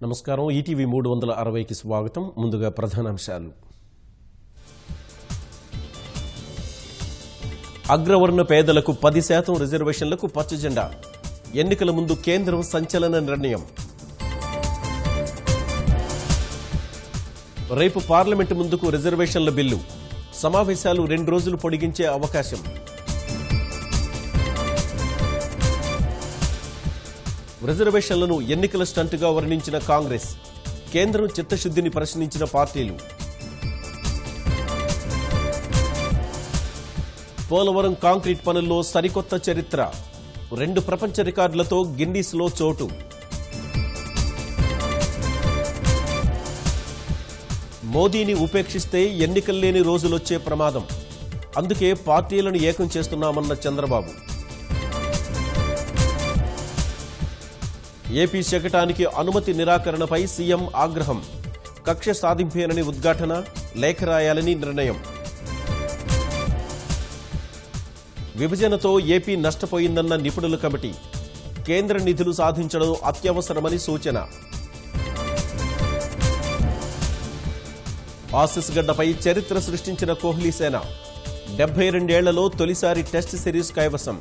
నమస్కారం. ఈటీవీ 360కి స్వాగతం. ముందుగా ప్రధానాంశాలు. అగ్రవర్ణ పేదలకు 10% రిజర్వేషన్లకు పచ్చజెండా. ఎన్నికల ముందు కేంద్రం సంచలన నిర్ణయం. రేపు పార్లమెంటు ముందుకు రిజర్వేషన్ల బిల్లు. సమావేశాలు 2 రోజులు పొడిగించే అవకాశం. రిజర్వేషన్లను ఎన్నికల స్టంటుగా వర్ణించిన కాంగ్రెస్. కేంద్రం చిత్తశుద్ధిని ప్రశ్నించిన పార్టీలు. పోలవరం కాంక్రీట్ పనుల్లో సరికొత్త చరిత్ర. 2 ప్రపంచ రికార్డులతో గిన్నీస్లో చోటు. మోదీని ఉపేక్షిస్తే ఎన్నికల్లేని రోజులొచ్చే ప్రమాదం. అందుకే పార్టీలను ఏకం చేస్తున్నామన్న చంద్రబాబు. ఏపీ శకటానికి అనుమతి నిరాకరణపై సీఎం ఆగ్రహం. కక్ష సాధింపేనని ఉద్ఘాటన, లేఖ రాయాలని నిర్ణయం. విభజనతో ఏపీ నష్టపోయిందన్న నిపుణుల కమిటీ. కేంద్ర నిధులు సాధించడం అత్యవసరమని సూచన. ఆసీస్ గడ్డపై చరిత్ర సృష్టించిన కోహ్లీ సేన. 72 ఏళ్లలో తొలిసారి టెస్ట్ సిరీస్ కైవసం.